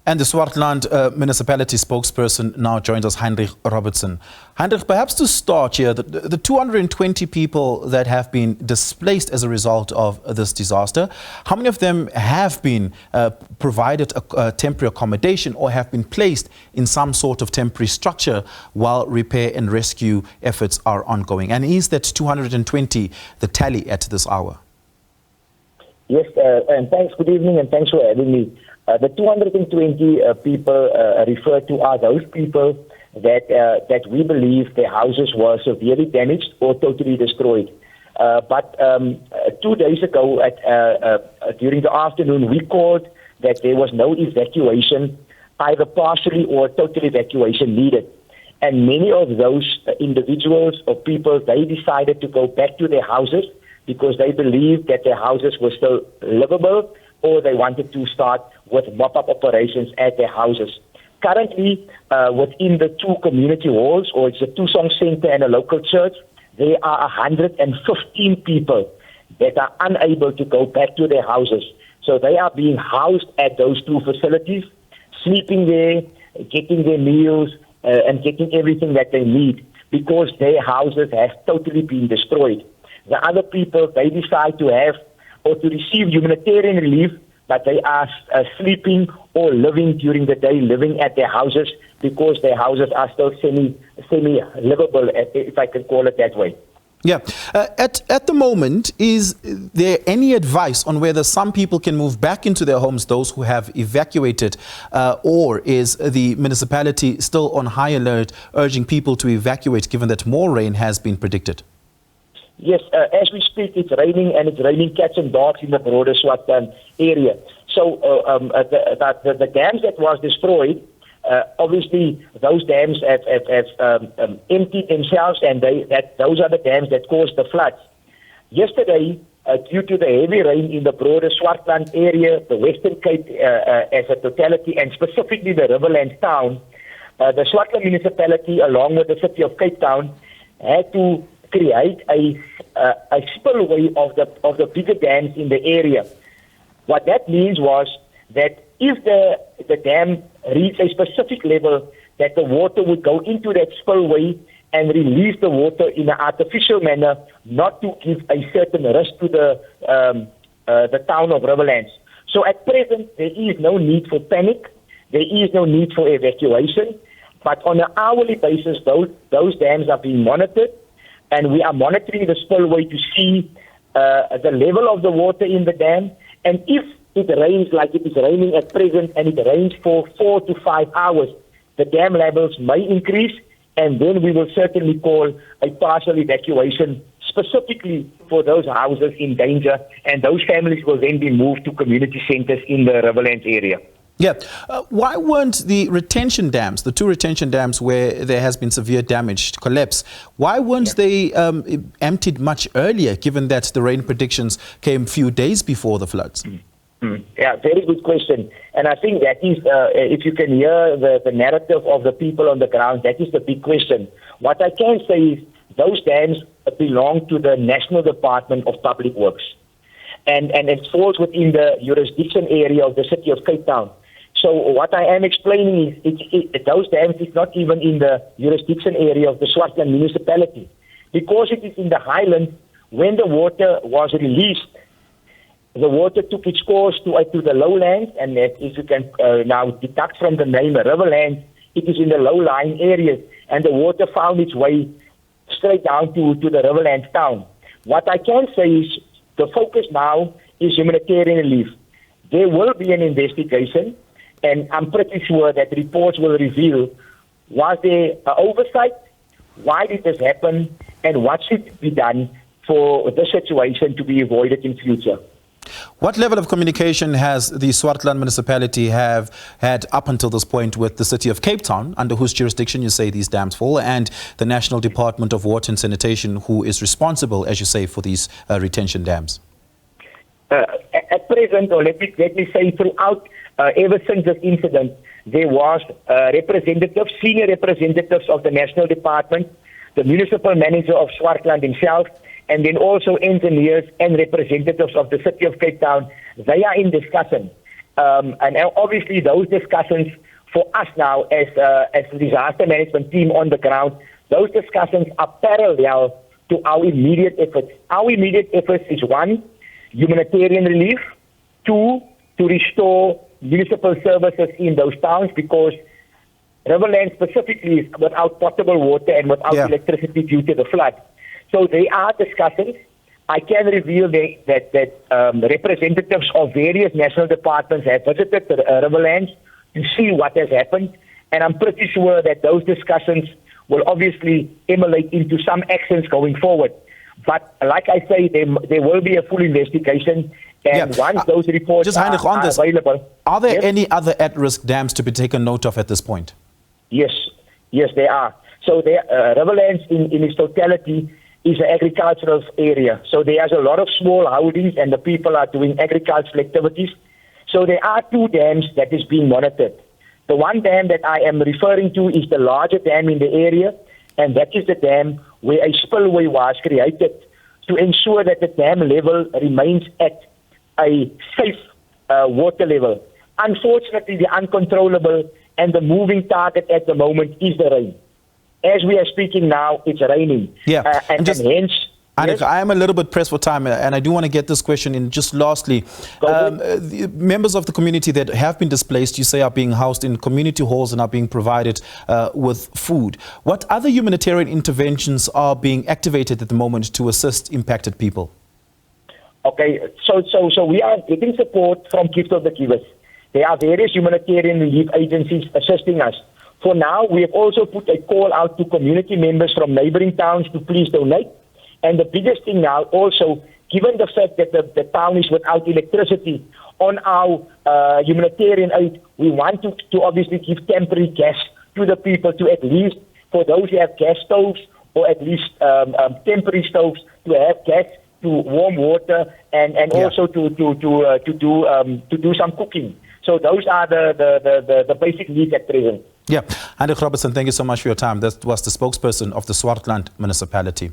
And the Swartland municipality spokesperson now joins us, Heinrich Robertson. Heinrich, perhaps to start here, the 220 people that have been displaced as a result of this disaster, how many of them have been provided a temporary accommodation or have been placed in some sort of temporary structure while repair and rescue efforts are ongoing? And is that 220 the tally at this hour? Yes, and thanks. Good evening, and thanks for having me. The 220 people referred to are those people that we believe their houses were severely damaged or totally destroyed. But 2 days ago, during the afternoon, we called that there was no evacuation, either partially or total evacuation needed. And many of those individuals or people, they decided to go back to their houses because they believed that their houses were still livable, or they wanted to start with mop-up operations at their houses. Currently, within the two community halls, or it's a two-song center and a local church, there are 115 people that are unable to go back to their houses. So they are being housed at those two facilities, sleeping there, getting their meals, and getting everything that they need, because their houses have totally been destroyed. The other people, they decide to have or to receive humanitarian relief, but they are sleeping or living during the day, living at their houses, because their houses are still semi-livable, if I can call it that way. Yeah. At the moment, is there any advice on whether some people can move back into their homes, those who have evacuated, or is the municipality still on high alert, urging people to evacuate, given that more rain has been predicted? Yes, as we speak, it's raining, and it's raining cats and dogs in the broader Swartland area. So the dams that was destroyed, obviously those dams have emptied themselves, and those are the dams that caused the floods. Yesterday, due to the heavy rain in the broader Swartland area, the Western Cape as a totality, and specifically the Riverlands town, the Swartland municipality, along with the city of Cape Town, had to create a spillway of the bigger dams in the area. What that means was that if the dam reached a specific level, that the water would go into that spillway and release the water in an artificial manner, not to give a certain risk to the town of Riverlands. So at present, there is no need for panic. There is no need for evacuation. But on an hourly basis, those dams are being monitored, and we are monitoring the spillway to see the level of the water in the dam. And if it rains like it is raining at present, and it rains for 4 to 5 hours, the dam levels may increase, and then we will certainly call a partial evacuation specifically for those houses in danger, and those families will then be moved to community centers in the Riverlands area. Yeah. Why weren't the retention dams, the two retention dams where there has been severe damage, collapse, why weren't they emptied much earlier, given that the rain predictions came a few days before the floods? Yeah, very good question. And I think that is, if you can hear the narrative of the people on the ground, that is the big question. What I can say is those dams belong to the National Department of Public Works. And it falls within the jurisdiction area of the city of Cape Town. So what I am explaining is those dams is not even in the jurisdiction area of the Swartland municipality. Because it is in the highland, when the water was released, the water took its course to the lowlands, and as you can now deduct from the name Riverlands, it is in the low-lying areas, and the water found its way straight down to the Riverlands town. What I can say is the focus now is humanitarian relief. There will be an investigation, and I'm pretty sure that reports will reveal, was there oversight, why did this happen, and what should be done for this situation to be avoided in future. What level of communication has the Swartland municipality have had up until this point with the city of Cape Town, under whose jurisdiction you say these dams fall, and the National Department of Water and Sanitation, who is responsible, as you say, for these retention dams? At present, or let me say throughout, ever since this incident, there was representatives, senior representatives of the National Department, the municipal manager of Swartland himself, and then also engineers and representatives of the city of Cape Town. They are in discussion. And obviously those discussions for us now as the disaster management team on the ground, those discussions are parallel to our immediate efforts. Our immediate efforts is 1, humanitarian relief, 2, to restore municipal services in those towns, because Riverlands specifically is without potable water and without electricity due to the flood. So there are discussions. I can reveal that representatives of various national departments have visited the Riverlands to see what has happened, and I'm pretty sure that those discussions will obviously emulate into some actions going forward. But like I say, there will be a full investigation, and once those reports are available. Are there any other at-risk dams to be taken note of at this point? Yes, there are. So Riverlands in its totality is an agricultural area. So there's a lot of small holdings and the people are doing agricultural activities. So there are 2 dams that is being monitored. The one dam that I am referring to is the larger dam in the area, and that is the dam where a spillway was created to ensure that the dam level remains at a safe water level. Unfortunately, the uncontrollable and the moving target at the moment is the rain. As we are speaking now, it's raining. And hence... Heinrich, I am a little bit pressed for time, and I do want to get this question in. Just lastly, the members of the community that have been displaced, you say, are being housed in community halls and are being provided with food. What other humanitarian interventions are being activated at the moment to assist impacted people? Okay, so we are getting support from Gift of the Givers. There are various humanitarian relief agencies assisting us. For now, we have also put a call out to community members from neighboring towns to please donate. And the biggest thing now also, given the fact that the town is without electricity, on our humanitarian aid, we want to obviously give temporary gas to the people, to at least, for those who have gas stoves, or at least temporary stoves, to have gas, to warm water, and also to do some cooking. So those are the basic needs at present. Heinrich Robertson, thank you so much for your time. That was the spokesperson of the Swartland municipality.